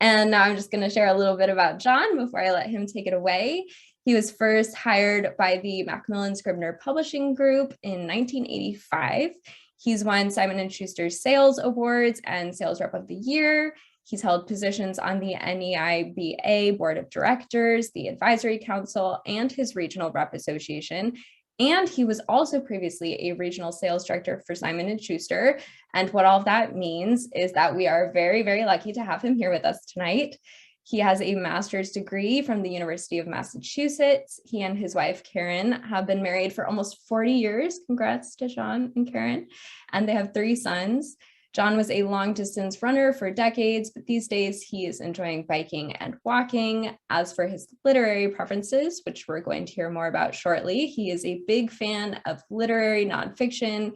And now I'm just going to share a little bit about John before I let him take it away. He was first hired by the Macmillan Scribner Publishing Group in 1985. He's won Simon & Schuster's Sales Awards and Sales Rep of the Year. He's held positions on the NEIBA Board of Directors, the Advisory Council, and his Regional Rep Association. And he was also previously a regional sales director for Simon & Schuster. And what all of that means is that we are very, very lucky to have him here with us tonight. He has a master's degree from the University of Massachusetts. He and his wife, Karen, have been married for almost 40 years. Congrats to John and Karen. And they have 3 sons. John was a long distance runner for decades, but these days he is enjoying biking and walking. As for his literary preferences, which we're going to hear more about shortly, he is a big fan of literary fiction,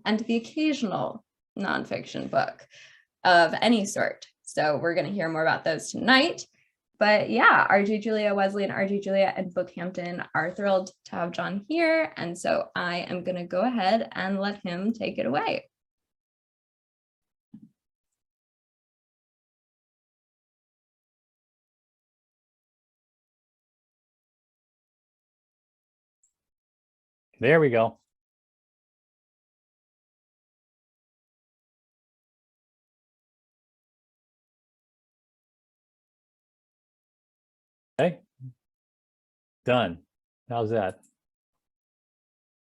and the occasional nonfiction book of any sort. So we're going to hear more about those tonight. But yeah, RJ Julia Wesley and RJ Julia and BookHampton are thrilled to have John here. And so I am going to go ahead and let him take it away. There we go. Okay, done. How's that?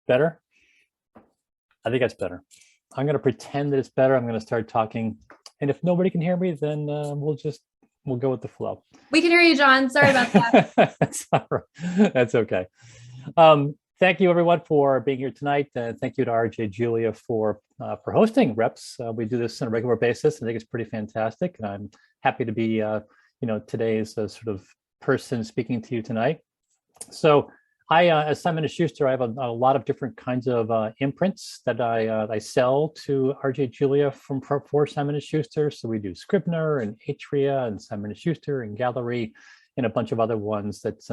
Better? I think that's better. I'm going to pretend that it's better. I'm going to start talking. And if nobody can hear me, then we'll go with the flow. We can hear you, John. Sorry about that. That's all right. That's okay. Thank you, everyone, for being here tonight. Thank you to RJ Julia for hosting Reps. We do this on a regular basis. I think it's pretty fantastic. And I'm happy to be, today's sort of person speaking to you tonight. So I, as Simon & Schuster, I have a lot of different kinds of imprints that I sell to RJ Julia for Simon & Schuster. So we do Scribner and Atria and Simon & Schuster and Gallery and a bunch of other ones that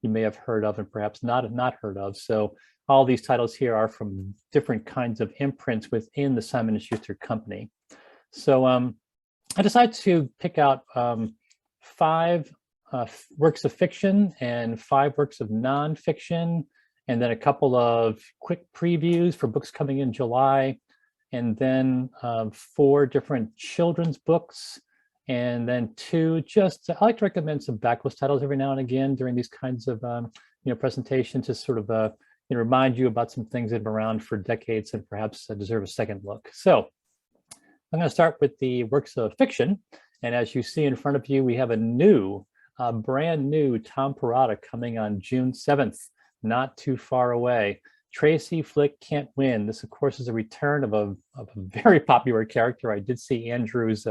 you may have heard of and perhaps not heard of. So all these titles here are from different kinds of imprints within the Simon & Schuster company. So I decided to pick out 5 works of fiction and 5 works of nonfiction, and then a couple of quick previews for books coming in July, and then 4 different children's books, and then 2 I like to recommend some backlist titles every now and again during these kinds of presentations to sort of remind you about some things that have been around for decades and perhaps deserve a second look. So I'm going to start with the works of fiction, and as you see in front of you, we have a brand new Tom Parata coming on June 7th, not too far away. Tracy Flick Can't Win. This, of course, is a return of a very popular character. I did see Andrew's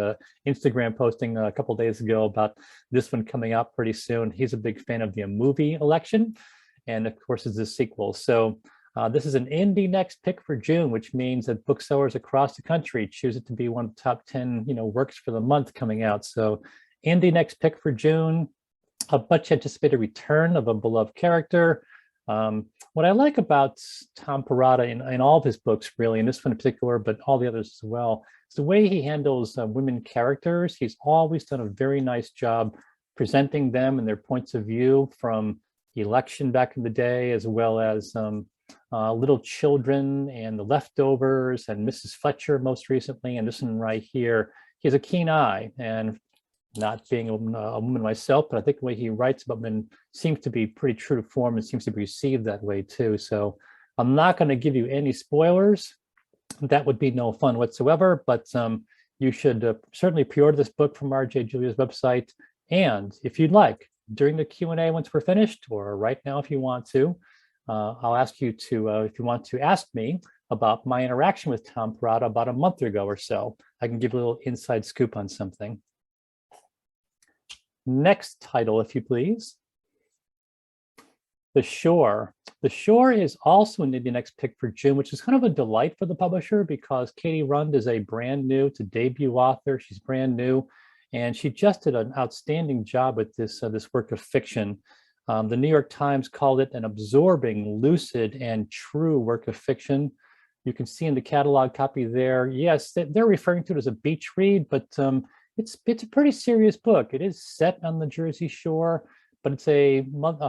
Instagram posting a couple days ago about this one coming out pretty soon. He's a big fan of the movie Election, and of course, it's a sequel. So this is an Indie Next pick for June, which means that booksellers across the country choose it to be one of the top 10 works for the month coming out. So Indie Next pick for June, a much anticipated return of a beloved character. What I like about Tom Parata in all of his books, really, and this one in particular, but all the others as well, is the way he handles women characters. He's always done a very nice job presenting them and their points of view, from Election back in the day, as well as Little Children and The Leftovers and Mrs. Fletcher most recently, and this one right here. He has a keen eye, and not being a woman myself, but I think the way he writes about women seems to be pretty true to form and seems to be received that way too. So I'm not going to give you any spoilers. That would be no fun whatsoever, but you should certainly pre-order this book from RJ Julia's website. And if you'd like, during the Q&A once we're finished, or right now if you want to, I'll ask you to, if you want to ask me about my interaction with Tom Parata about a month ago or so, I can give you a little inside scoop on something. Next title, if you please. The Shore. The Shore is also an Indie Next pick for June, which is kind of a delight for the publisher because Katie Rund is a brand new to debut author. She's brand new, and she just did an outstanding job with this work of fiction. The New York Times called it an absorbing, lucid, and true work of fiction. You can see in the catalog copy there, yes, they're referring to it as a beach read, but it's a pretty serious book. It is set on the Jersey Shore, but it's a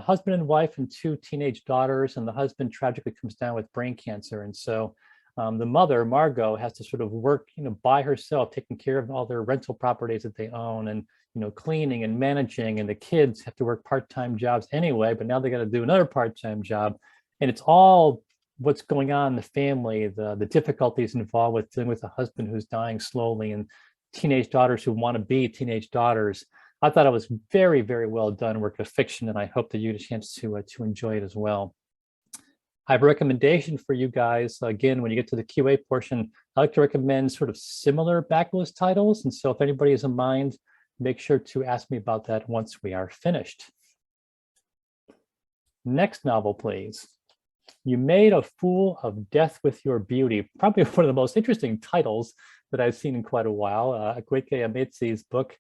husband and wife and two teenage daughters, and the husband tragically comes down with brain cancer, and so the mother, Margot, has to sort of work, by herself, taking care of all their rental properties that they own, and cleaning and managing, and the kids have to work part-time jobs anyway, but now they got to do another part-time job, and it's all what's going on in the family, the difficulties involved with dealing with a husband who's dying slowly, and teenage daughters who want to be teenage daughters. I thought it was very, very well done work of fiction, and I hope that you get a chance to enjoy it as well. I have a recommendation for you guys. Again, when you get to the QA portion, I like to recommend sort of similar backlist titles. And so if anybody is in mind, make sure to ask me about that once we are finished. Next novel, please. You Made a Fool of Death with Your Beauty. Probably one of the most interesting titles that I've seen in quite a while. Akweke Ametsi's book.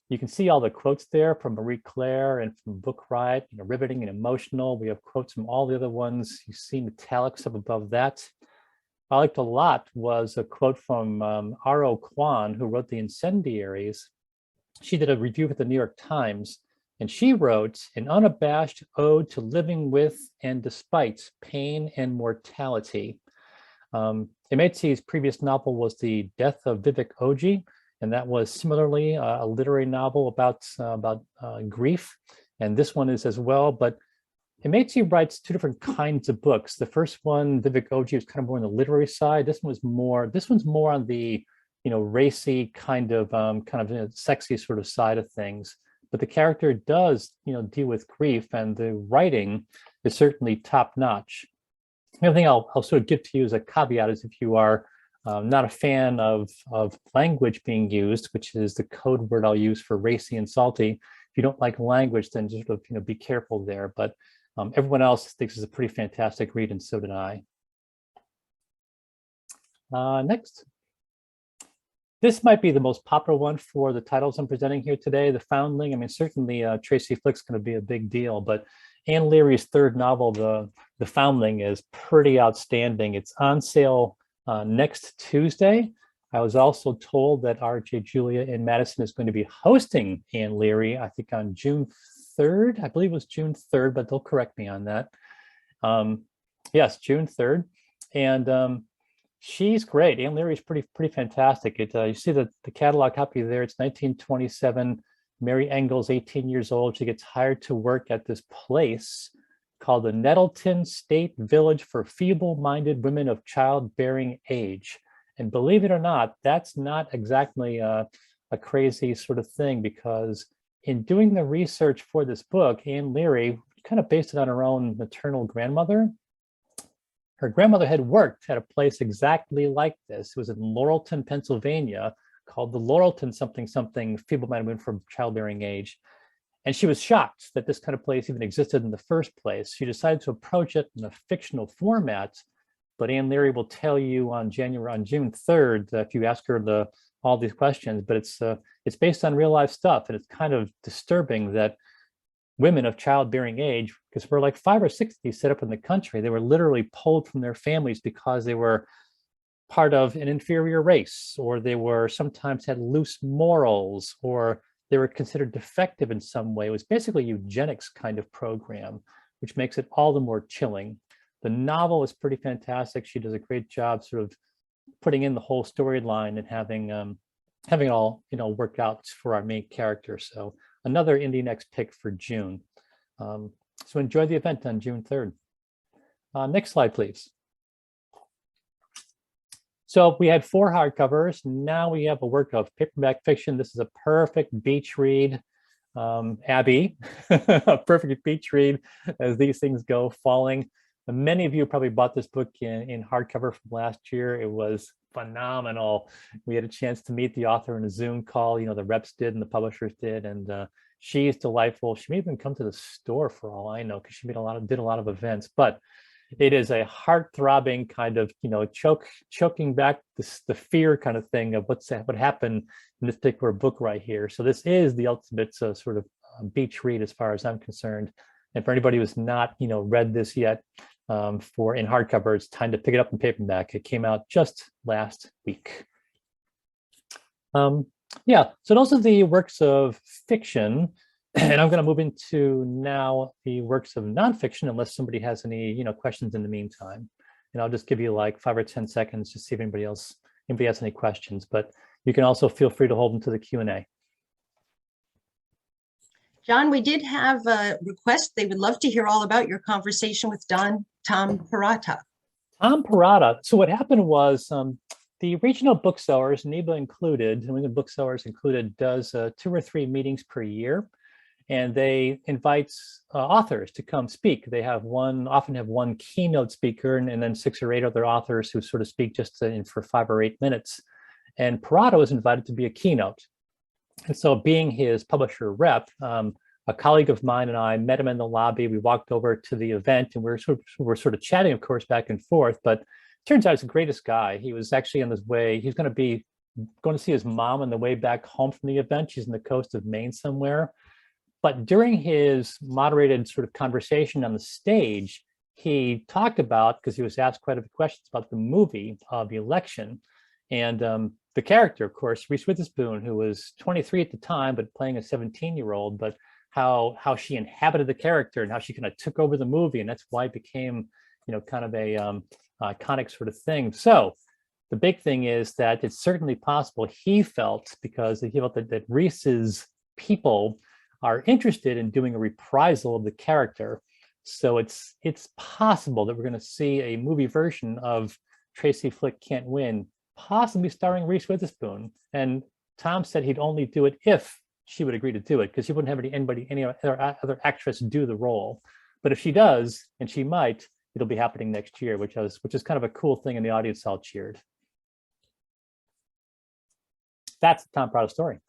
You can see all the quotes there from Marie Claire and from Book Riot, riveting and emotional. We have quotes from all the other ones. You see metallics up above that. I liked a lot was a quote from R.O. Kwan, who wrote The Incendiaries. She did a review with the New York Times, and she wrote an unabashed ode to living with and despite pain and mortality. Ametsi's previous novel was The Death of Vivek Oji, and that was similarly a literary novel about grief. And this one is as well, but Ametsi writes two different kinds of books. The first one, Vivek Oji, was kind of more on the literary side. This one's more on the, racy kind of sexy sort of side of things. But the character does, deal with grief, and the writing is certainly top notch. The other thing I'll sort of give to you as a caveat is if you are not a fan of language being used, which is the code word I'll use for racy and salty. If you don't like language, then just sort of, be careful there. But everyone else thinks it's a pretty fantastic read, and so did I. Next. This might be the most popular one for the titles I'm presenting here today, The Foundling. I mean, certainly Tracy Flick's going to be a big deal, but Anne Leary's third novel, The Foundling, is pretty outstanding. It's on sale next Tuesday. I was also told that RJ Julia in Madison is going to be hosting Anne Leary, I think on June 3rd. I believe it was June 3rd, but they'll correct me on that. Yes, June 3rd. And she's great. Anne Leary is pretty fantastic. You see the catalog copy there. It's 1927. Mary Engel's 18 years old. She gets hired to work at this place called the Nettleton State Village for Feeble-Minded Women of Childbearing Age. And believe it or not, that's not exactly a crazy sort of thing, because in doing the research for this book, Anne Leary kind of based it on her own maternal grandmother. Her grandmother had worked at a place exactly like this. It was in Laurelton, Pennsylvania, called the Laurelton something Feeble-Minded Women from Childbearing Age. And she was shocked that this kind of place even existed in the first place. She decided to approach it in a fictional format, but Anne Leary will tell you on June 3rd, if you ask her all these questions, but it's based on real life stuff. And it's kind of disturbing that women of childbearing age, because we're like 5 or 6 of these set up in the country, they were literally pulled from their families because they were part of an inferior race, or they were sometimes had loose morals, or they were considered defective in some way. It was basically a eugenics kind of program, which makes it all the more chilling. The novel is pretty fantastic. She does a great job sort of putting in the whole storyline and having it all work out for our main character. So another Indie Next pick for June. So enjoy the event on June 3rd. Next slide, please. So we had 4 hardcovers. Now we have a work of paperback fiction. This is a perfect beach read. Abby, a perfect beach read as these things go, Falling. Many of you probably bought this book in hardcover from last year. It was phenomenal. We had a chance to meet the author in a Zoom call. The reps did and the publishers did, and she's delightful. She may even come to the store for all I know, because she did a lot of events. But it is a heart-throbbing kind of, choking back the fear kind of thing of what happened in this particular book right here. So this is the ultimate sort of beach read as far as I'm concerned. And for anybody who's not, read this yet, for in hardcover, it's time to pick it up in paperback. It came out just last week. Yeah, so those are the works of fiction. And I'm going to move into now the works of nonfiction, unless somebody has any, questions in the meantime. And I'll just give you like 5 or 10 seconds to see if anybody has any questions. But you can also feel free to hold them to the Q&A. John, we did have a request. They would love to hear all about your conversation with Tom Parata. Tom Parata. So what happened was the regional booksellers, NEBA included, New England Booksellers included, does 2 or 3 meetings per year. And they invite authors to come speak. They often have one keynote speaker and then 6 or 8 other authors who sort of speak just for 5 or 8 minutes. And Parata was invited to be a keynote. And so being his publisher rep, a colleague of mine and I met him in the lobby. We walked over to the event and we're sort of chatting, of course, back and forth. But it turns out he's the greatest guy. He was actually on his way. He's going to see his mom on the way back home from the event. She's on the coast of Maine somewhere. But during his moderated sort of conversation on the stage, he talked about, because he was asked quite a few questions about the movie of The Election. And the character, of course, Reese Witherspoon, who was 23 at the time, but playing a 17-year-old, but how she inhabited the character and how she kind of took over the movie. And that's why it became, kind of a iconic sort of thing. So the big thing is that it's certainly possible, he felt, because he felt that Reese's people are interested in doing a reprisal of the character. So it's possible that we're going to see a movie version of Tracy Flick Can't Win, possibly starring Reese Witherspoon. And Tom said he'd only do it if she would agree to do it, because he wouldn't have any other actress do the role. But if she does, and she might, it'll be happening next year, which is kind of a cool thing, and the audience all cheered. That's the Tom Parata story.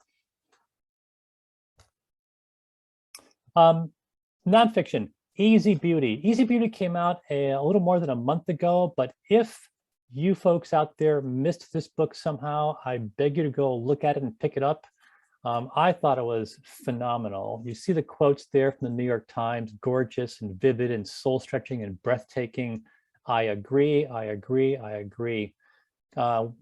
Nonfiction, Easy Beauty. Easy Beauty came out a little more than a month ago, but if you folks out there missed this book somehow, I beg you to go look at it and pick it up. I thought it was phenomenal. You see the quotes there from the New York Times, gorgeous and vivid and soul-stretching and breathtaking. I agree, I agree, I agree.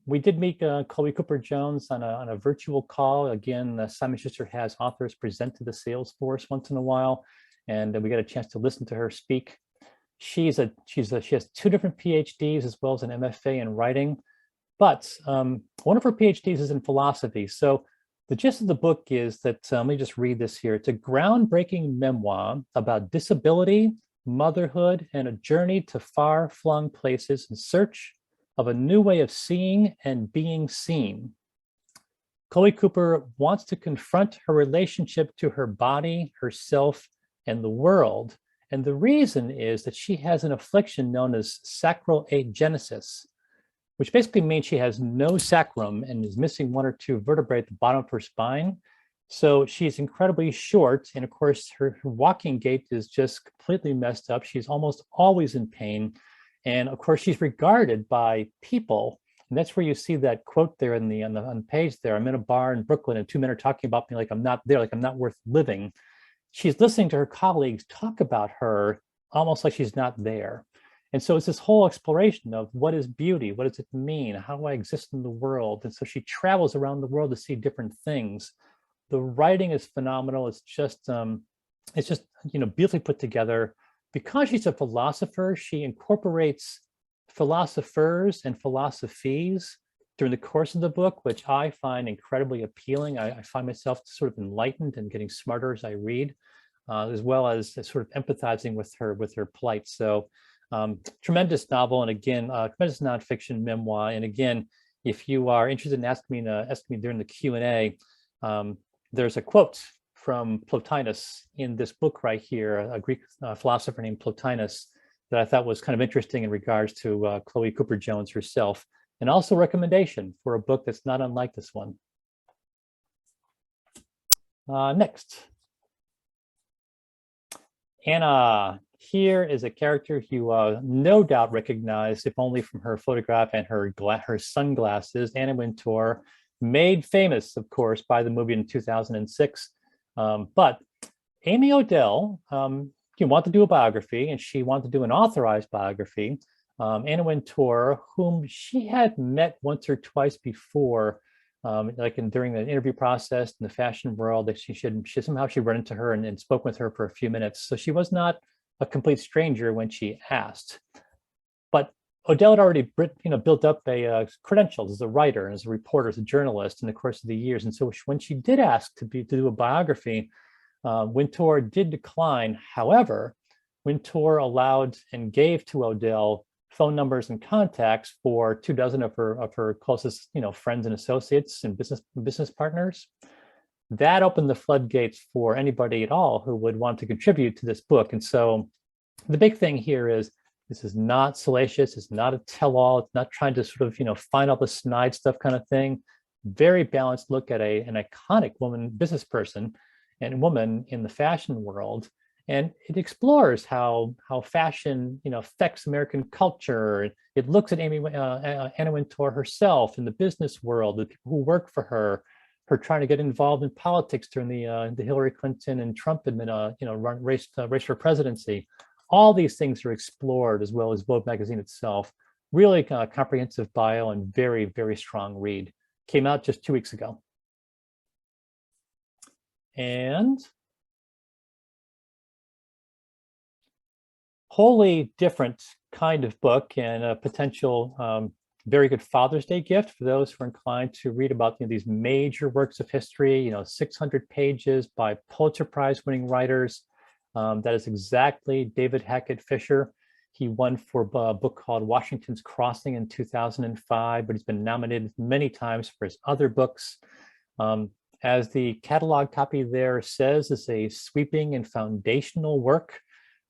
We did meet Chloe Cooper Jones on a virtual call. Again, Simon Schuster has authors present to the sales force once in a while, and we got a chance to listen to her speak. She has 2 different PhDs as well as an MFA in writing, but one of her PhDs is in philosophy. So the gist of the book is that, let me just read this here. It's a groundbreaking memoir about disability, motherhood, and a journey to far-flung places in search of a new way of seeing and being seen. Chloe Cooper wants to confront her relationship to her body, herself, and the world. And the reason is that she has an affliction known as sacral agenesis, which basically means she has no sacrum and is missing 1 or 2 vertebrae at the bottom of her spine. So she's incredibly short. And of course, her walking gait is just completely messed up. She's almost always in pain. And of course, she's regarded by people. And that's where you see that quote there on the page there. I'm in a bar in Brooklyn and 2 men are talking about me like I'm not there, like I'm not worth living. She's listening to her colleagues talk about her almost like she's not there. And so it's this whole exploration of what is beauty? What does it mean? How do I exist in the world? And so she travels around the world to see different things. The writing is phenomenal. It's just beautifully put together. Because she's a philosopher, she incorporates philosophers and philosophies during the course of the book, which I find incredibly appealing. I find myself sort of enlightened and getting smarter as I read, as well as sort of empathizing with her plight. So tremendous novel, and again, tremendous nonfiction memoir. And again, if you are interested in asking me during the Q&A, there's a quote from Plotinus in this book right here, a Greek philosopher named Plotinus, that I thought was kind of interesting in regards to Chloe Cooper Jones herself, and also a recommendation for a book that's not unlike this one. Next. Anna. Here is a character you no doubt recognize, if only from her photograph and her sunglasses. Anna Wintour, made famous, of course, by the movie in 2006. But Amy Odell, she wanted to do a biography, and she wanted to do an authorized biography. Anna Wintour, whom she had met once or twice before, during the interview process in the fashion world, that she somehow run into her and spoke with her for a few minutes. So she was not a complete stranger when she asked. But Odell had already built up credentials as a writer, as a reporter, as a journalist in the course of the years. And so when she did ask to do a biography, Wintour did decline. However, Wintour allowed and gave to Odell phone numbers and contacts for 24 of her closest, friends and associates and business partners. That opened the floodgates for anybody at all who would want to contribute to this book. And so the big thing here is this is not salacious. It's not a tell-all. It's not trying to sort of, find all the snide stuff kind of thing. Very balanced look at an iconic business person and woman in the fashion world. And it explores how fashion, affects American culture. It looks at Anna Wintour herself in the business world, the people who work for her trying to get involved in politics during the Hillary Clinton and Trump race for presidency. All these things are explored, as well as Vogue magazine itself. Really comprehensive bio and very, very strong read. Came out just 2 weeks ago. And wholly different kind of book, and a potential very good Father's Day gift for those who are inclined to read about these major works of history, 600 pages by Pulitzer Prize winning writers. That is exactly David Hackett Fischer. He won for a book called Washington's Crossing in 2005, but he's been nominated many times for his other books. As the catalog copy there says, it's a sweeping and foundational work.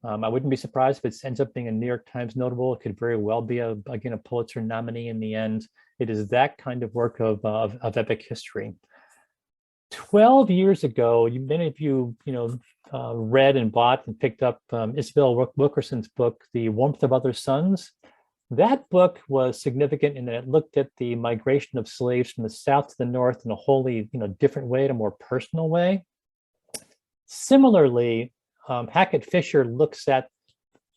I wouldn't be surprised if it ends up being a New York Times notable. It could very well be a Pulitzer nominee in the end. It is that kind of work of epic history. 12 years ago, many of you, read and bought and picked up Isabel Wilkerson's book, The Warmth of Other Suns. That book was significant in that it looked at the migration of slaves from the South to the North in a wholly, different way, in a more personal way. Similarly, Hackett Fischer looks at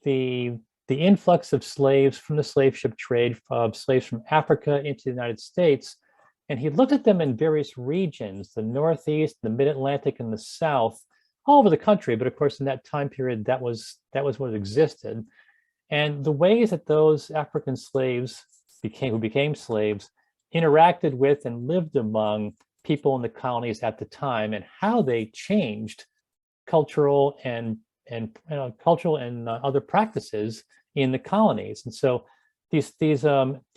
the influx of slaves from the slave ship trade, of slaves from Africa into the United States, and he looked at them in various regions, the Northeast, the Mid-Atlantic, and the South, all over the country. But of course, in that time period, that was what existed. And the ways that those African slaves who became slaves interacted with and lived among people in the colonies at the time, and how they changed cultural and other practices in the colonies. And so these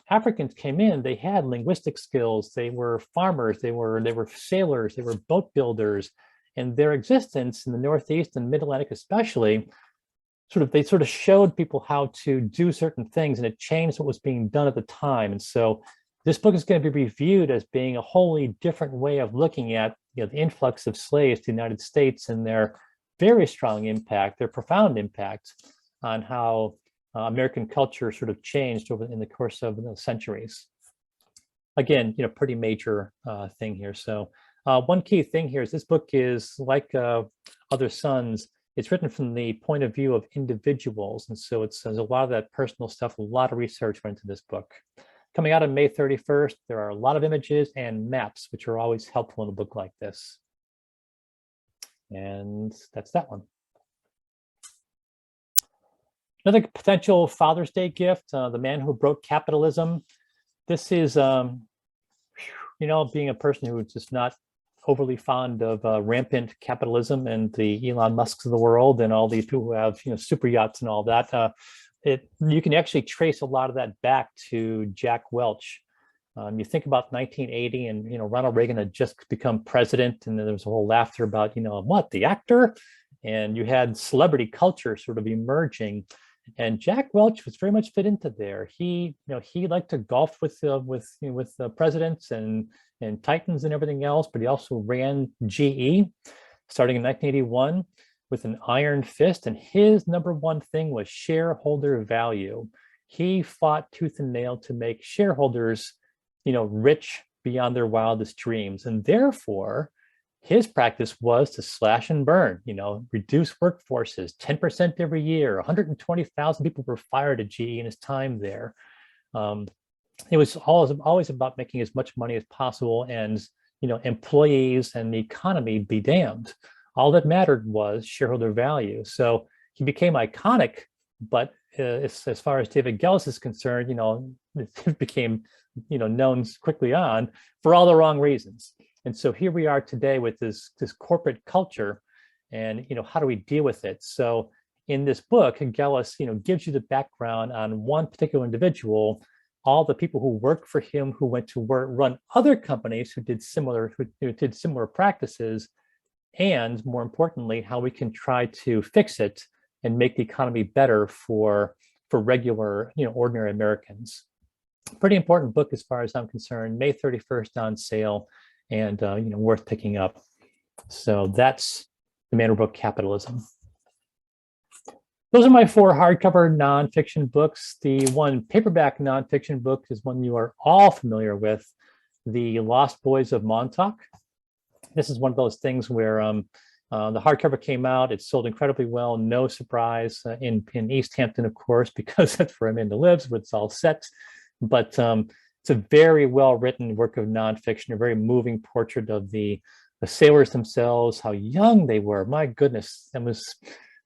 Africans came in, they had linguistic skills, they were farmers, they were sailors, they were boat builders, and their existence in the Northeast and Mid-Atlantic especially, they showed people how to do certain things, and it changed what was being done at the time. And so this book is going to be reviewed as being a wholly different way of looking at the influx of slaves to the United States and their very strong impact, their profound impact on how American culture changed in the course of the centuries. Again, pretty major thing here. So one key thing here is this book is like Other Sons. It's written from the point of view of individuals. And so there's a lot of that personal stuff, a lot of research went into this book. Coming out on May 31st, there are a lot of images and maps, which are always helpful in a book like this. And that's that one. Another potential Father's Day gift, The Man Who Broke Capitalism. This is, being a person who is just not overly fond of rampant capitalism and the Elon Musks of the world and all these people who have, super yachts and all that. You can actually trace a lot of that back to Jack Welch. You think about 1980 and, Ronald Reagan had just become president, and then there was a whole laughter about, what, the actor? And you had celebrity culture emerging. And Jack Welch was very much fit into there. He liked to golf with presidents and titans and everything else, but he also ran GE starting in 1981 with an iron fist. And his number one thing was shareholder value. He fought tooth and nail to make shareholders, rich beyond their wildest dreams. And therefore, his practice was to slash and burn, reduce workforces 10% every year. 120,000 people were fired at GE in his time there. it was always about making as much money as possible, and employees and the economy be damned. All that mattered was shareholder value. So he became iconic, but as far as David Gillies is concerned, it became known quickly on for all the wrong reasons. And so here we are today with this corporate culture, and how do we deal with it? So in this book, Gillies gives you the background on one particular individual, all the people who worked for him, who went to work, run other companies who did similar practices, and more importantly, how we can try to fix it and make the economy better for regular, ordinary Americans. Pretty important book as far as I'm concerned. May 31st on sale, and worth picking up. So that's the Manor book, Capitalism. Those are my 4 hardcover nonfiction books. The one paperback nonfiction book is one you are all familiar with, The Lost Boys of Montauk. This is one of those things where the hardcover came out. It sold incredibly well. No surprise in East Hampton, of course, because that's where Amanda lives, where it's all set. But it's a very well-written work of nonfiction, a very moving portrait of the sailors themselves, how young they were. My goodness, that was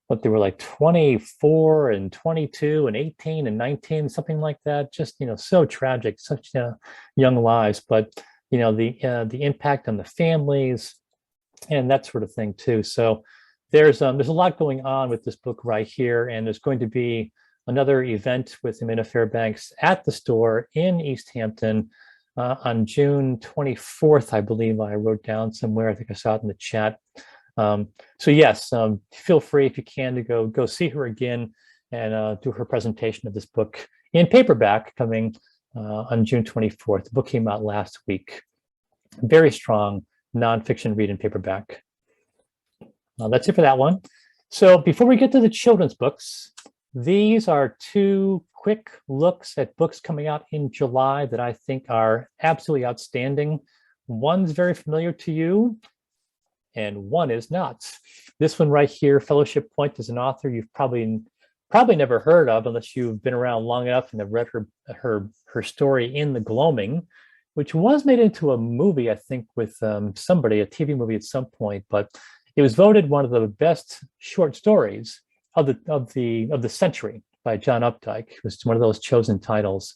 what they were like, 24 and 22 and 18 and 19, something like that. Just, so tragic, such young lives. But, the impact on the families and that sort of thing too. So there's a lot going on with this book right here. And there's going to be another event with Amanda Fairbanks at the store in East Hampton on June 24th, I believe I wrote down somewhere. I think I saw it in the chat. So yes, feel free if you can to go see her again and do her presentation of this book in paperback coming on June 24th. The book came out last week. Very strong nonfiction read in paperback. That's it for that one. So before we get to the children's books, these are 2 quick looks at books coming out in July that I think are absolutely outstanding. One's very familiar to you, and one is not. This one right here, Fellowship Point, is an author you've probably never heard of unless you've been around long enough and have read her story in The Gloaming, which was made into a movie, I think, with somebody, a TV movie at some point. But it was voted one of the best short stories of the century by John Updike. It was one of those chosen titles.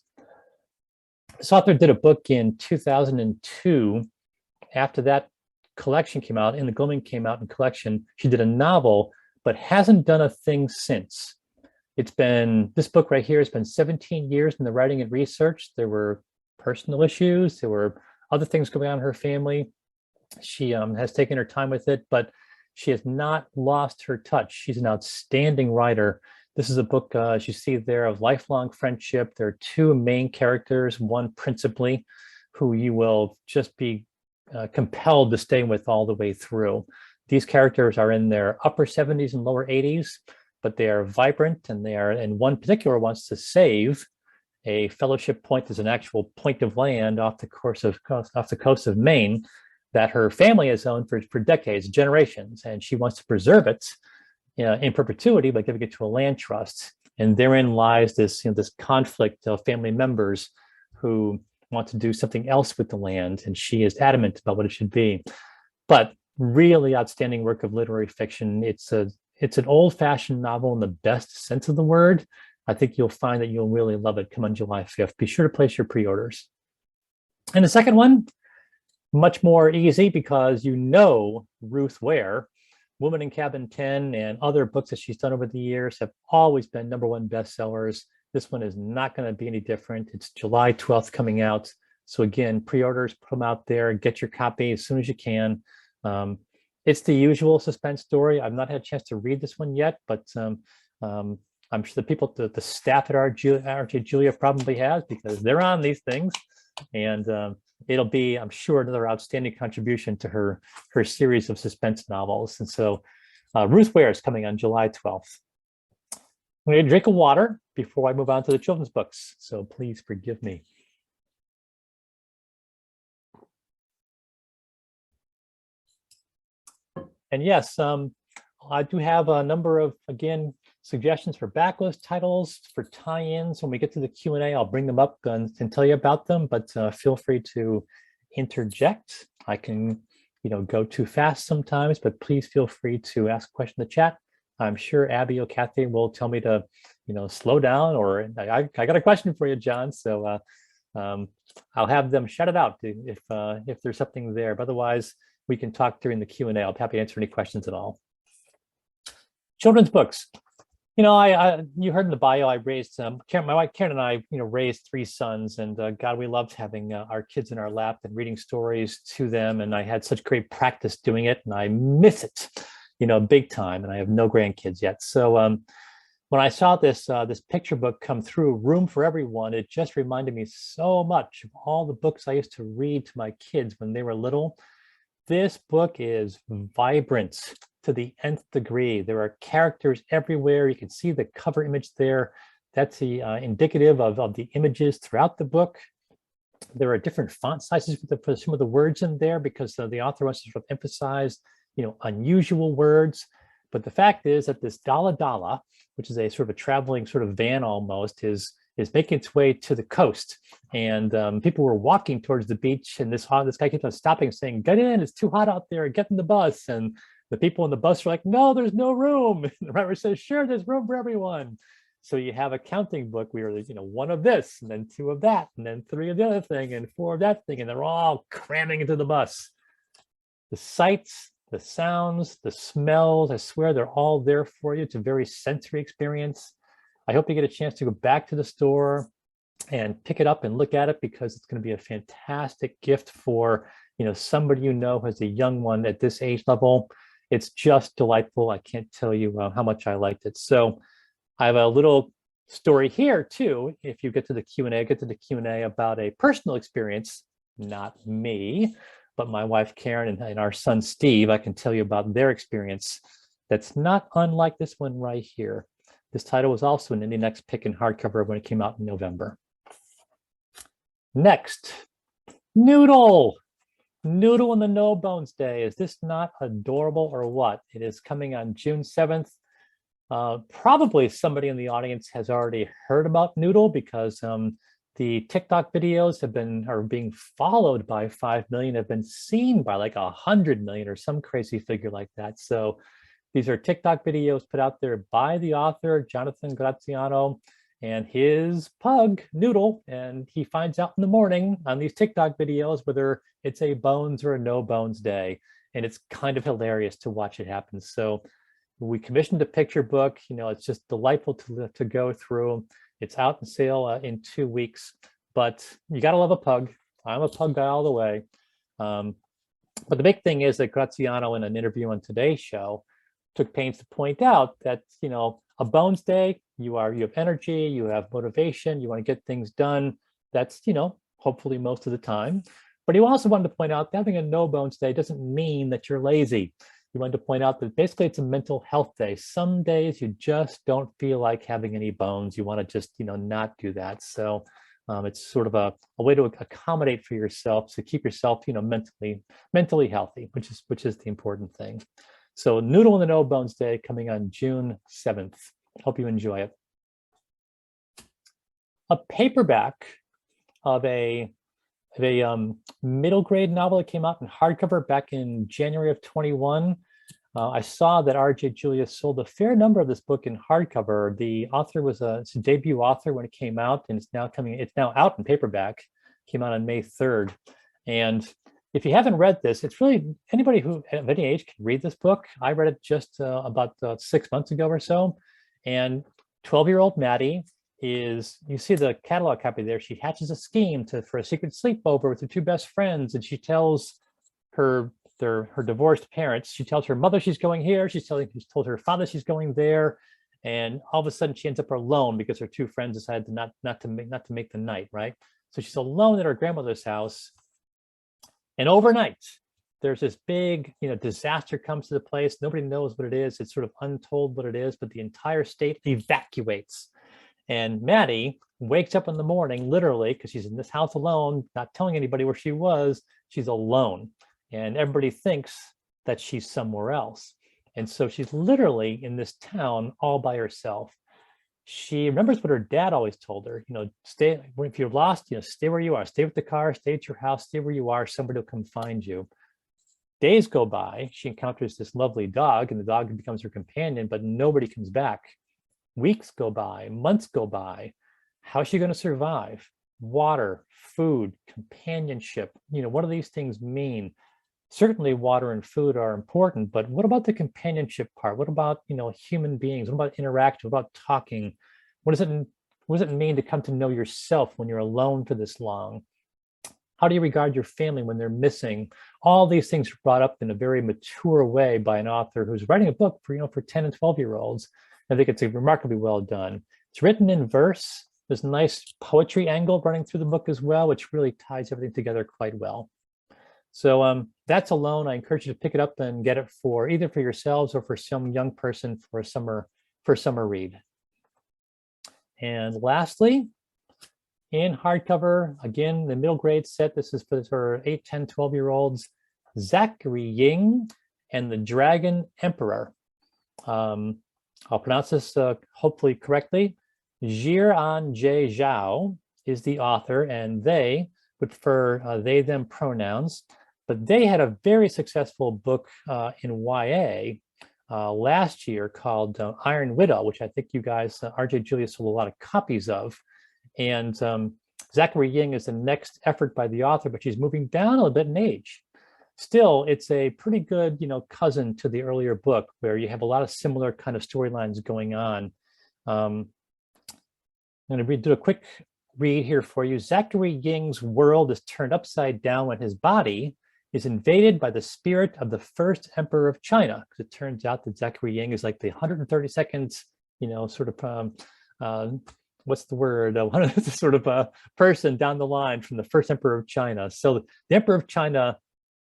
This author did a book in 2002. After that collection came out, In the Gloaming came out in collection, she did a novel, but hasn't done a thing since. This book right here has been 17 years in the writing and research. There were personal issues. There were other things going on in her family. She has taken her time with it, but she has not lost her touch. She's an outstanding writer. This is a book, as you see there, of lifelong friendship. There are 2 main characters, one principally, who you will just be compelled to stay with all the way through. These characters are in their upper 70s and lower 80s, but they are vibrant, and one particular wants to save a Fellowship Point. Is an actual point of land off the coast of Maine that her family has owned for decades, generations, and she wants to preserve it in perpetuity by giving it to a land trust. And therein lies this conflict of family members who want to do something else with the land, and she is adamant about what it should be. But really outstanding work of literary fiction. It's an old-fashioned novel in the best sense of the word. I think you'll find that you'll really love it come on July 5th. Be sure to place your pre-orders. And the second one, much more easy because Ruth Ware, Woman in Cabin 10, and other books that she's done over the years have always been #1 bestsellers. This one is not going to be any different. It's July 12th coming out. So again, pre-orders, put them out there, get your copy as soon as you can. It's the usual suspense story. I've not had a chance to read this one yet, but I'm sure the people, the staff at RJ Julia probably has, because they're on these things. And it'll be, I'm sure, another outstanding contribution to her series of suspense novels. And so Ruth Ware is coming on July 12th. I'm going to drink of water before I move on to the children's books, so please forgive me. And yes, I do have a number of, again, suggestions for backlist titles, for tie-ins. When we get to the Q&A, I'll bring them up and tell you about them, but feel free to interject. I can, go too fast sometimes, but please feel free to ask a question in the chat. I'm sure Abby or Kathy will tell me to, slow down, or I got a question for you, John. So I'll have them shout it out if there's something there. But otherwise, we can talk during the Q&A. I'll be happy to answer any questions at all. Children's books. You heard in the bio, I raised my wife Karen and I, raised 3 sons, and God, we loved having our kids in our lap and reading stories to them. And I had such great practice doing it, and I miss it, big time. And I have no grandkids yet. So when I saw this picture book come through, Room for Everyone, it just reminded me so much of all the books I used to read to my kids when they were little. This book is vibrant to the nth degree. There are characters everywhere. You can see the cover image there. That's the indicative of the images throughout the book. There are different font sizes for some of the words in there because the author wants to sort of emphasize, unusual words. But the fact is that this Dala Dala, which is a sort of a traveling sort of van almost, is making its way to the coast. And people were walking towards the beach, and this guy keeps on stopping, saying, "Get in, it's too hot out there, get in the bus." And the people in the bus are like, "No, there's no room." And the driver says, "Sure, there's room for everyone." So you have a counting book where there's, 1 of this, and then 2 of that, and then 3 of the other thing, and 4 of that thing, and they're all cramming into the bus. The sights, the sounds, the smells, I swear they're all there for you. It's a very sensory experience. I hope you get a chance to go back to the store and pick it up and look at it, because it's going to be a fantastic gift for, somebody who has a young one at this age level. It's just delightful. I can't tell you how much I liked it. So I have a little story here too. If you get to the Q&A, about a personal experience, not me, but my wife Karen and our son Steve. I can tell you about their experience that's not unlike this one right here. This title was also an Indie Next pick in hardcover when it came out in November. Next, Noodle. Noodle and the No Bones Day. Is this not adorable or what? It is coming on June 7th. Probably somebody in the audience has already heard about Noodle, because the TikTok videos are being followed by 5 million, have been seen by like 100 million or some crazy figure like that. So these are TikTok videos put out there by the author, Jonathan Graziano, and his pug, Noodle. And he finds out in the morning on these TikTok videos whether it's a bones or a no bones day. And it's kind of hilarious to watch it happen. So we commissioned a picture book. It's just delightful to go through. It's out on sale in 2 weeks, but you got to love a pug. I'm a pug guy all the way. But the big thing is that Graziano, in an interview on today's show, took pains to point out that, a bones day, you have energy, you have motivation, you want to get things done. That's, hopefully most of the time. But he also wanted to point out that having a no bones day doesn't mean that you're lazy. He wanted to point out that basically it's a mental health day. Some days you just don't feel like having any bones. You want to just, not do that. So it's sort of a way to accommodate for yourself, to keep yourself, mentally healthy, which is the important thing. So Noodle and the No Bones Day coming on June 7th. Hope you enjoy it. A paperback of a middle grade novel that came out in hardcover back in January of 21. I saw that R.J. Julius sold a fair number of this book in hardcover. The author was it's a debut author when it came out, and it's now out in paperback. Came out on May 3rd. And if you haven't read this, it's really anybody who of any age can read this book. I read it just about 6 months ago or so. And 12-year-old Maddie is, you see the catalog copy there, she hatches a scheme for a secret sleepover with her 2 best friends, and she tells her divorced parents, she tells her mother she's going here, she's told her father she's going there, and all of a sudden she ends up alone because her 2 friends decided not to make the night, right? So she's alone at her grandmother's house, and overnight there's this big disaster comes to the place. Nobody knows what it is. It's sort of untold what it is, but the entire state evacuates. And Maddie wakes up in the morning, literally, because she's in this house alone, not telling anybody where she was. She's alone. And everybody thinks that she's somewhere else. And so she's literally in this town all by herself. She remembers what her dad always told her, stay, if you're lost, stay where you are, stay with the car, stay at your house, stay where you are, somebody will come find you. Days go by, she encounters this lovely dog, and the dog becomes her companion, but nobody comes back. Weeks go by, months go by. How's she going to survive? Water, food, companionship, what do these things mean? Certainly water and food are important, but what about the companionship part? What about, human beings? What about interaction? What about talking? What does it mean to come to know yourself when you're alone for this long? How do you regard your family when they're missing? All these things are brought up in a very mature way by an author who's writing a book for 10 and 12-year-olds. I think it's remarkably well done. It's written in verse. There's a nice poetry angle running through the book as well, which really ties everything together quite well. So that's Alone. I encourage you to pick it up and get it for either for yourselves or for some young person for a summer read. And lastly, in hardcover, again, the middle grade set. This is for 8, 10, 12-year-olds. Zachary Ying and the Dragon Emperor. I'll pronounce this hopefully correctly. Jian J. Zhao is the author, and they would prefer they, them pronouns. But they had a very successful book in YA last year called Iron Widow, which I think you guys, RJ Julius, sold a lot of copies of. And Zachary Ying is the next effort by the author, but she's moving down a little bit in age. Still, it's a pretty good, cousin to the earlier book where you have a lot of similar kind of storylines going on. I'm going to do a quick read here for you. Zachary Ying's world is turned upside down when his body is invaded by the spirit of the first emperor of China. Because it turns out that Zachary Ying is like the 132nd, sort of, what's the word? Sort of a person down the line from the first emperor of China. So the emperor of China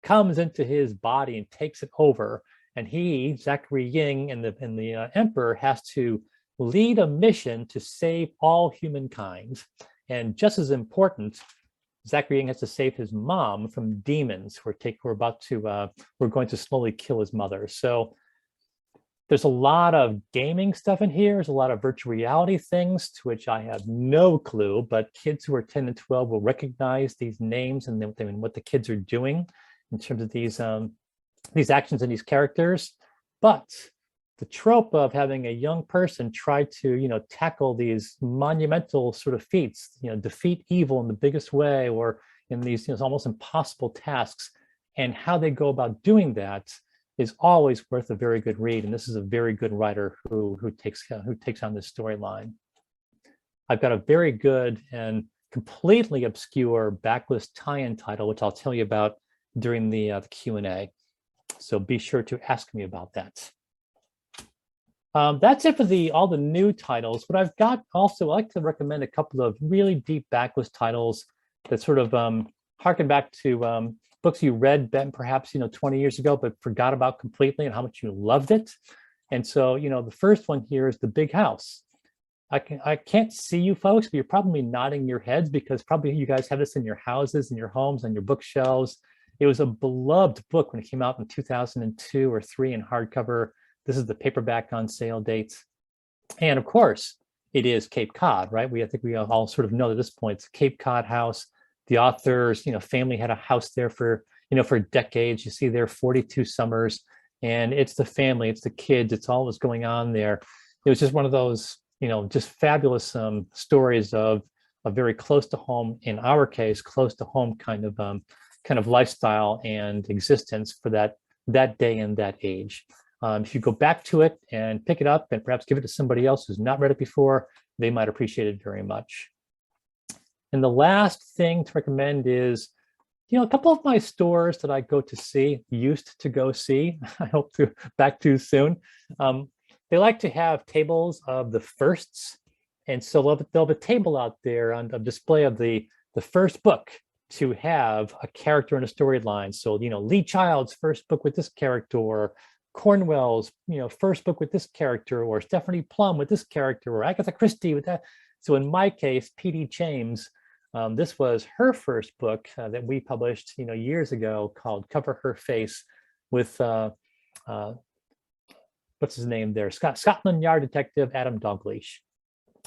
comes into his body and takes it over. And he, Zachary Ying, and the emperor has to lead a mission to save all humankind. And just as important, Zachary Ying has to save his mom from demons who are going to slowly kill his mother. So there's a lot of gaming stuff in here. There's a lot of virtual reality things to which I have no clue, but kids who are 10 and 12 will recognize these names and what the kids are doing in terms of these actions and these characters. But the trope of having a young person try to, tackle these monumental sort of feats, defeat evil in the biggest way, or in these almost impossible tasks, and how they go about doing that is always worth a very good read. And this is a very good writer who takes on this storyline. I've got a very good and completely obscure backlist tie-in title, which I'll tell you about during the Q&A. So be sure to ask me about that. That's it for all the new titles. But I've got also, I like to recommend a couple of really deep backlist titles that sort of harken back to books you read perhaps 20 years ago, but forgot about completely and how much you loved it. And so the first one here is The Big House. I can't see you folks, but you're probably nodding your heads because probably you guys have this in your houses, in your homes, on your bookshelves. It was a beloved book when it came out in 2002 or 3 in hardcover. This is the paperback on sale date. And of course, it is Cape Cod, right? I think we all sort of know at this point, it's Cape Cod house. The author's, family had a house there for decades. You see there 42 summers, and it's the family, it's the kids, it's all that's going on there. It was just one of those, just fabulous stories of a very close to home, in our case, close to home kind of lifestyle and existence for that day and that age. If you go back to it and pick it up and perhaps give it to somebody else who's not read it before, they might appreciate it very much. And the last thing to recommend is, a couple of my stores that I used to go see, I hope to back to soon. They like to have tables of the firsts. And so they'll have a table out there on a display of the first book to have a character and a storyline. So, Lee Child's first book with this character, or Cornwell's, first book with this character, or Stephanie Plum with this character, or Agatha Christie with that. So in my case, P.D. James, this was her first book that we published, years ago, called Cover Her Face, with what's his name there? Scotland Yard detective Adam Dalgleish.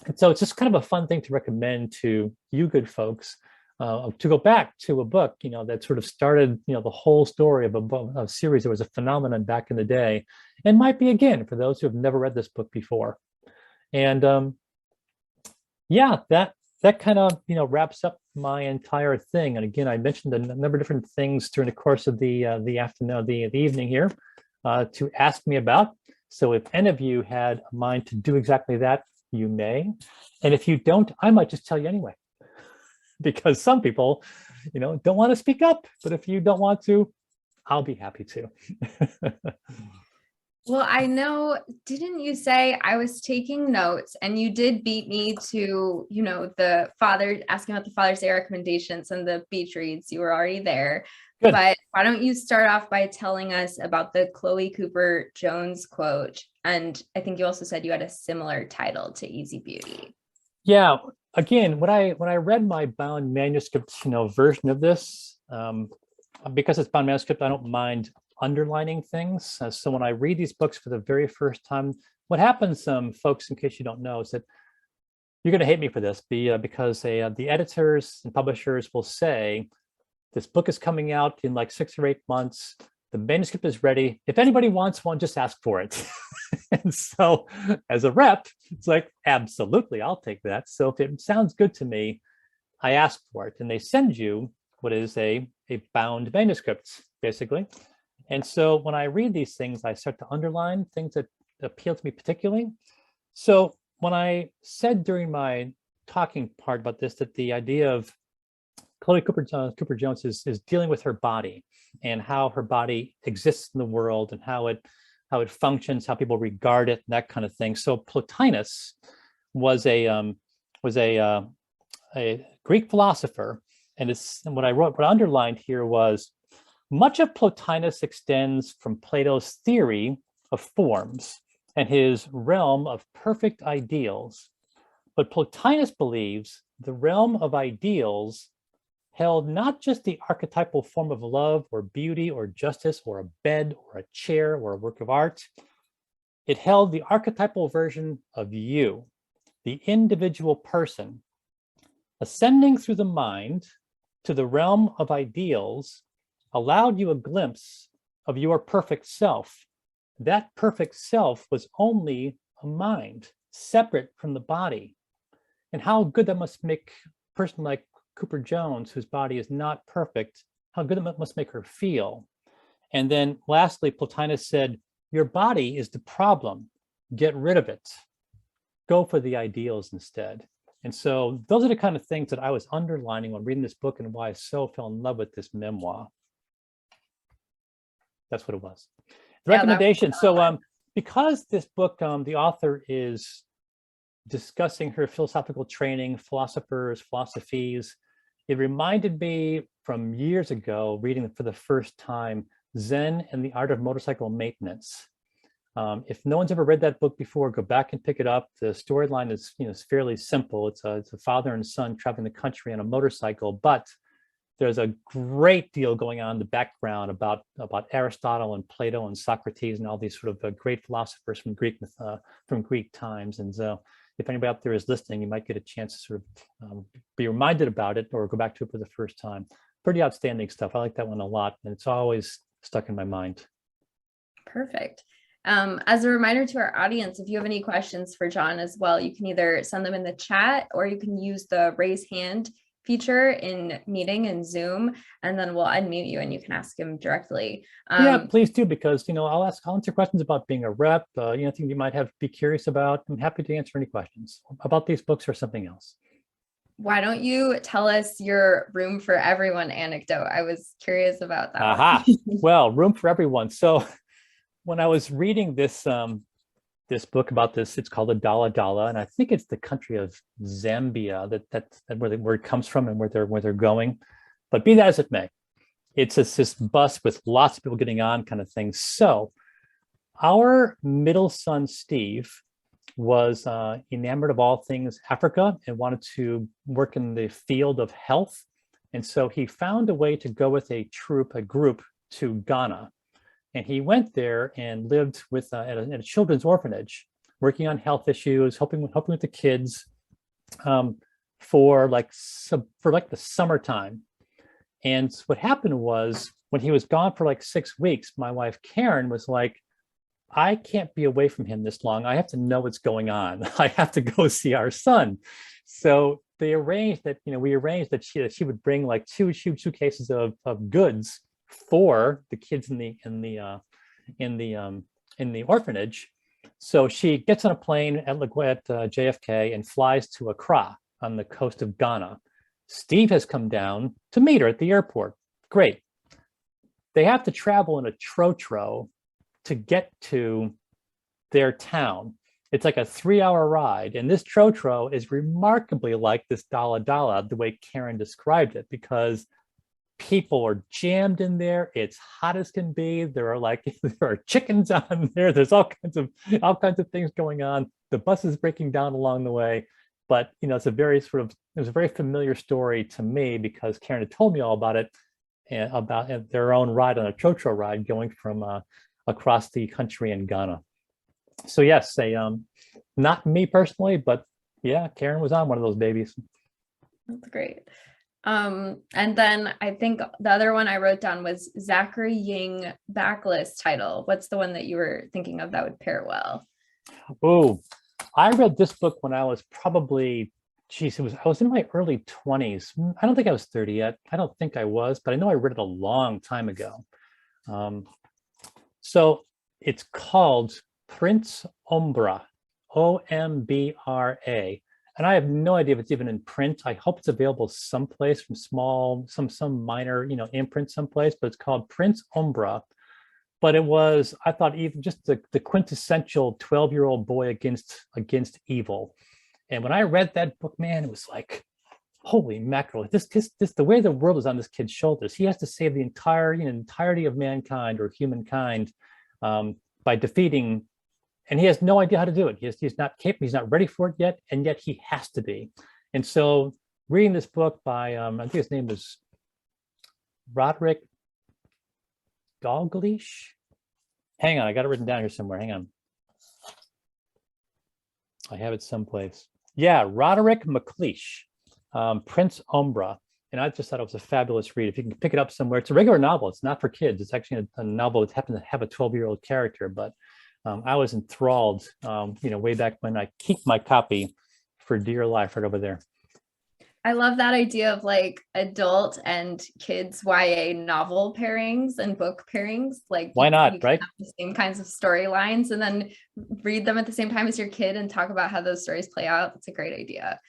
And so it's just kind of a fun thing to recommend to you good folks to go back to a book, that sort of started, the whole story of a series that was a phenomenon back in the day, and might be again for those who have never read this book before. And yeah, that kind of wraps up my entire thing. And again, I mentioned a number of different things during the course of the afternoon, the evening here, to ask me about. So if any of you had a mind to do exactly that, you may. And if you don't, I might just tell you anyway, because some people, don't want to speak up. But if you don't want to, I'll be happy to. Well, I know, didn't you say I was taking notes and you did beat me to, the father, asking about the Father's Day recommendations and the beach reads, you were already there. Good. But why don't you start off by telling us about the Chloe Cooper Jones quote? And I think you also said you had a similar title to Easy Beauty. Yeah. Again, when I read my bound manuscript, version of this, because it's bound manuscript, I don't mind underlining things. So when I read these books for the very first time, what happens, folks, in case you don't know, is that you're going to hate me for this, because the editors and publishers will say, this book is coming out in like 6 or 8 months. The manuscript is ready. If anybody wants one, just ask for it. And so as a rep, it's like, absolutely, I'll take that. So if it sounds good to me, I ask for it. And they send you what is a bound manuscript, basically. And so when I read these things, I start to underline things that appeal to me particularly. So when I said during my talking part about this, that the idea of Chloe Cooper Jones is dealing with her body and how her body exists in the world and how it functions, how people regard it, and that kind of thing. So Plotinus was a Greek philosopher, and what I underlined here was, much of Plotinus extends from Plato's theory of forms and his realm of perfect ideals. But Plotinus believes the realm of ideals held not just the archetypal form of love or beauty or justice or a bed or a chair or a work of art. It held the archetypal version of you, the individual person. Ascending through the mind to the realm of ideals allowed you a glimpse of your perfect self. That perfect self was only a mind, separate from the body. And how good that must make a person like Cooper Jones, whose body is not perfect, how good it must make her feel. And then lastly, Plotinus said, your body is the problem. Get rid of it. Go for the ideals instead. And so those are the kind of things that I was underlining when reading this book and why I so fell in love with this memoir. That's what it was. The recommendation. So because this book, the author is discussing her philosophical training, philosophers, philosophies, it reminded me from years ago, reading for the first time, Zen and the Art of Motorcycle Maintenance. If no one's ever read that book before, go back and pick it up. The storyline is, is fairly simple. It's a father and son traveling the country on a motorcycle, but there's a great deal going on in the background about Aristotle and Plato and Socrates and all these sort of great philosophers from Greek times. And so if anybody out there is listening, you might get a chance to sort of be reminded about it or go back to it for the first time. Pretty outstanding stuff. I like that one a lot, and it's always stuck in my mind. Perfect. As a reminder to our audience, if you have any questions for John as well, you can either send them in the chat or you can use the raise hand feature in Meeting and Zoom, and then we'll unmute you and you can ask him directly. Yeah, please do, because I'll answer questions about being a rep, things you might be curious about. I'm happy to answer any questions about these books or something else. Why don't you tell us your Room for Everyone anecdote? I was curious about that. Aha. Well, Room for Everyone. So when I was reading this this book about this, it's called Odell, and I think it's the country of Zambia that's where the word comes from and where they're going. But be that as it may, it's this bus with lots of people getting on, kind of thing. So our middle son Steve was enamored of all things Africa and wanted to work in the field of health, and so he found a way to go with a group to Ghana. And he went there and lived with at a children's orphanage, working on health issues, helping with the kids, for the summertime. And what happened was, when he was gone for like 6 weeks, my wife Karen was like, I can't be away from him this long. I have to know what's going on. I have to go see our son. So we arranged that she would bring like two suitcases of goods for the kids in the orphanage. So she gets on a plane at JFK and flies to Accra on the coast of Ghana. Steve has come down to meet her at the airport. Great. They have to travel in a trotro to get to their town. It's like a 3-hour ride. And this trotro is remarkably like this Dala Dala, the way Karen described it, because people are jammed in there. It's hot as can be. There are chickens on there. There's all kinds of things going on. The bus is breaking down along the way. But it's a very familiar story to me, because Karen had told me all about it, and about their own ride on a trotro ride going from across the country in Ghana. So yes, not me personally, but yeah, Karen was on one of those babies. That's great. And then I think the other one I wrote down was Zachary Ying backlist title. What's the one that you were thinking of that would pair well? Oh, I read this book when I was probably, I was in my early 20s. I don't think I was 30 yet. I don't think I was, but I know I read it a long time ago. So it's called Prince Ombra, Ombra. And I have no idea if it's even in print. I hope it's available someplace from some minor, imprint someplace, but it's called Prince Ombra. But it was, I thought, even just the quintessential 12-year-old boy against evil. And when I read that book, man, it was like, holy mackerel! This the way the world is on this kid's shoulders. He has to save the entirety of mankind or humankind by defeating, and he has no idea how to do it. He's not capable. He's not ready for it yet, and yet he has to be. And so, reading this book by I think his name is Roderick Dalglish. Hang on, I got it written down here somewhere. Hang on. I have it someplace. Yeah, Roderick McLeish, Prince Ombra. And I just thought it was a fabulous read. If you can pick it up somewhere, it's a regular novel. It's not for kids. It's actually a novel that happened to have a 12-year-old character. But I was enthralled, way back when. I keep my copy for dear life right over there. I love that idea of like adult and kids YA novel pairings and book pairings. Like, why not, right? Have the same kinds of storylines and then read them at the same time as your kid and talk about how those stories play out. It's a great idea.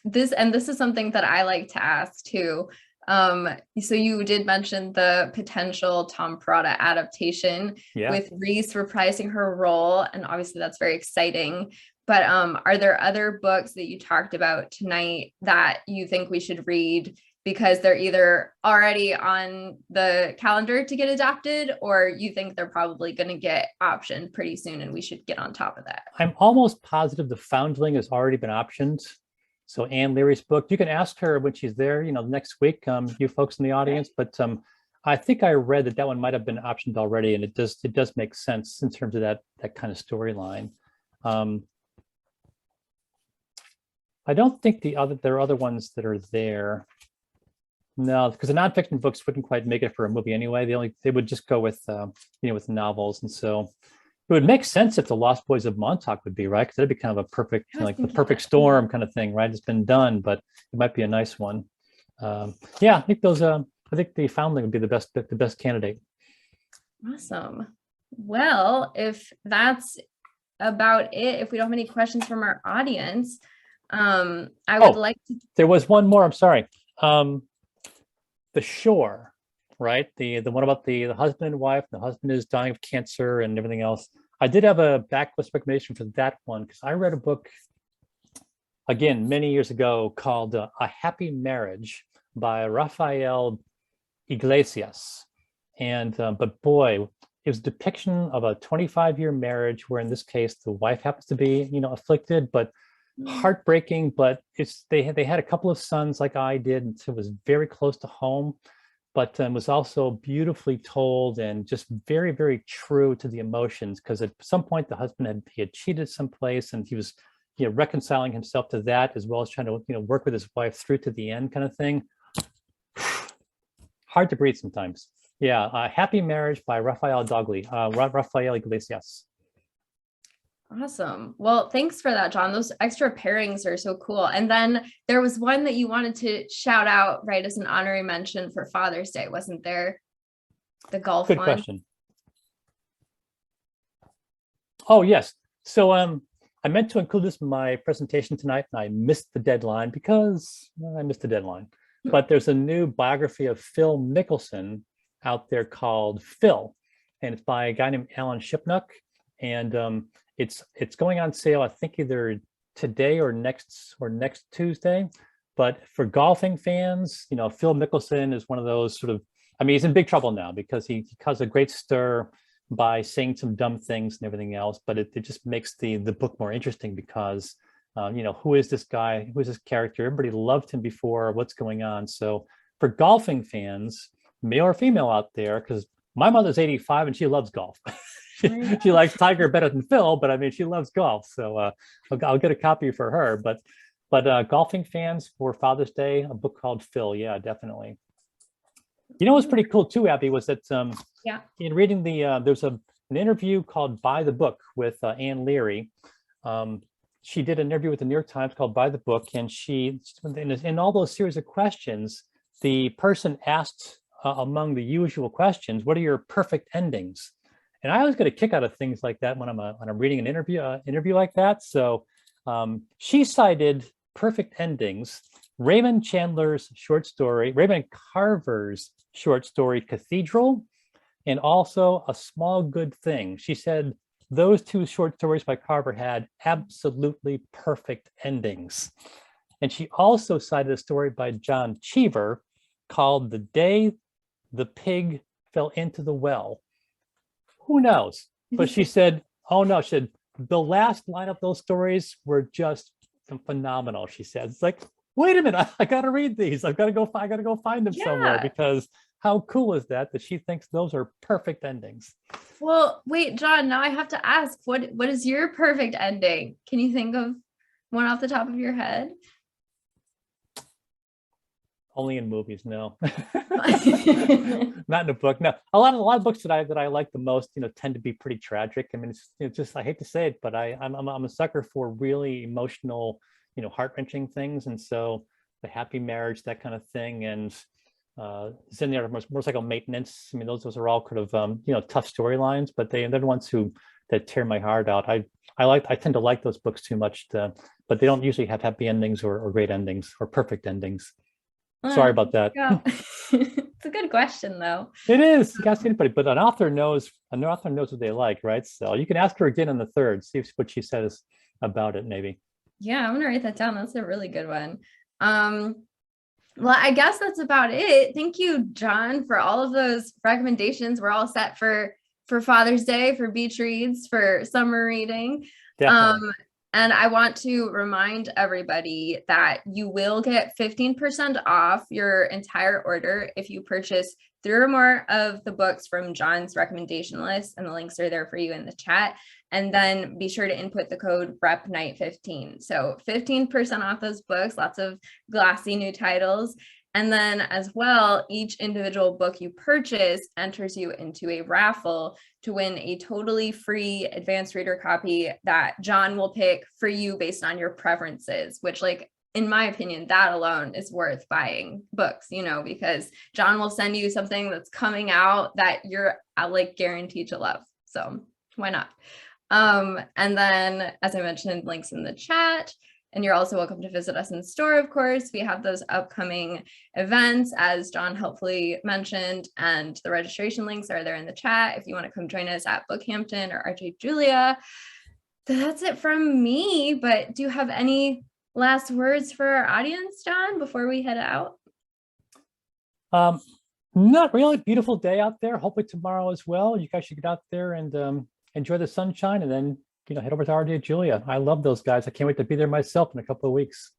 This is something that I like to ask too. So you did mention the potential Tom Parata adaptation with Reese reprising her role, and obviously that's very exciting. But are there other books that you talked about tonight that you think we should read because they're either already on the calendar to get adapted, or you think they're probably going to get optioned pretty soon and we should get on top of that? I'm almost positive the Foundling has already been optioned. So Anne Leary's book, you can ask her when she's there, next week, you folks in the audience. But I think I read that one might have been optioned already, and it does make sense in terms of that kind of storyline. I don't think there are other ones that are there. No, because the nonfiction books wouldn't quite make it for a movie anyway. They would just go with with novels, and so it would make sense if the Lost Boys of Montauk would be, right, because that'd be kind of a perfect the perfect storm kind of thing, right? It's been done, but it might be a nice one. Yeah, I think those. I think the Foundling would be the best candidate. Awesome. Well, if that's about it, if we don't have any questions from our audience, I would like to. There was one more. I'm sorry. The Shore, right? The one about the husband and wife. The husband is dying of cancer and everything else. I did have a backlist recommendation for that one because I read a book again many years ago called A Happy Marriage by Rafael Iglesias, and but boy, it was a depiction of a 25-year marriage where in this case the wife happens to be afflicted, but heartbreaking. But they had a couple of sons like I did, and so it was very close to home. but was also beautifully told and just very, very true to the emotions. Because at some point, the husband had cheated someplace, and he was, reconciling himself to that, as well as trying to, work with his wife through to the end, kind of thing. Hard to breathe sometimes. Yeah, Happy Marriage by Rafael Iglesias. Awesome. Well, thanks for that, John. Those extra pairings are so cool. And then there was one that you wanted to shout out, right, as an honorary mention for Father's Day, wasn't there? The golf Good one. question. Oh, yes. So I meant to include this in my presentation tonight, and I missed the deadline because I missed the deadline. But there's a new biography of Phil Mickelson out there called Phil, and it's by a guy named Alan Shipnuck. And it's going on sale, I think either today or next Tuesday. But for golfing fans, Phil Mickelson is one of those sort of, he's in big trouble now because he caused a great stir by saying some dumb things and everything else. But it just makes the book more interesting because, who is this guy? Who is this character? Everybody loved him before. What's going on? So for golfing fans, male or female out there, because my mother's 85 and she loves golf. She likes Tiger better than Phil, but she loves golf. So I'll get a copy for her. But golfing fans for Father's Day, a book called Phil. Yeah, definitely. What's pretty cool too, Abby, was that in reading there's an interview called By the Book with Ann Leary. She did an interview with the New York Times called By the Book, and she, in all those series of questions, the person asked among the usual questions, what are your perfect endings? And I always get a kick out of things like that when I'm reading an interview like that. So she cited perfect endings, Raymond Carver's short story, Cathedral, and also A Small Good Thing. She said those two short stories by Carver had absolutely perfect endings. And she also cited a story by John Cheever called The Day the Pig Fell into the Well. Who knows? But she said, oh no, she said, the last line of those stories were just phenomenal. She said, it's like, wait a minute, I got to read these. I got to go find them somewhere, because how cool is that she thinks those are perfect endings? Well, wait, John, now I have to ask, what is your perfect ending? Can you think of one off the top of your head? Only in movies, no. Not in a book. No, a lot of books that I like the most, tend to be pretty tragic. It's just, I hate to say it, but I'm a sucker for really emotional, heart-wrenching things. And so The Happy Marriage, that kind of thing, and Zen the Motorcycle Maintenance. Those are all kind of tough storylines, but they're the ones that tear my heart out. I tend to like those books too much, but they don't usually have happy endings or great endings or perfect endings. Sorry about that. It's a good question, though. It is. You can ask anybody, but an author knows what they like, right? So you can ask her again on the third, see what she says about it, maybe. Yeah, I'm gonna write that down. That's a really good one. Well, I guess that's about it. Thank you, John, for all of those recommendations. We're all set for Father's Day, for beach reads, for summer reading. Definitely. And I want to remind everybody that you will get 15% off your entire order if you purchase 3 or more of the books from John's recommendation list, and the links are there for you in the chat. And then be sure to input the code REPNIGHT15. So 15% off those books, lots of glossy new titles. And then as well, each individual book you purchase enters you into a raffle to win a totally free advanced reader copy that John will pick for you based on your preferences, which, in my opinion, that alone is worth buying books, because John will send you something that's coming out that you're guaranteed to love. So why not? And then, as I mentioned, links in the chat. And you're also welcome to visit us in store, of course. We have those upcoming events, as John helpfully mentioned, and the registration links are there in the chat if you want to come join us at BookHampton or RJ Julia. So that's it from me, but do you have any last words for our audience, John, before we head out? Not really. Beautiful day out there. Hopefully tomorrow as well. You guys should get out there and enjoy the sunshine, and then head over to RJ Julia. I love those guys. I can't wait to be there myself in a couple of weeks.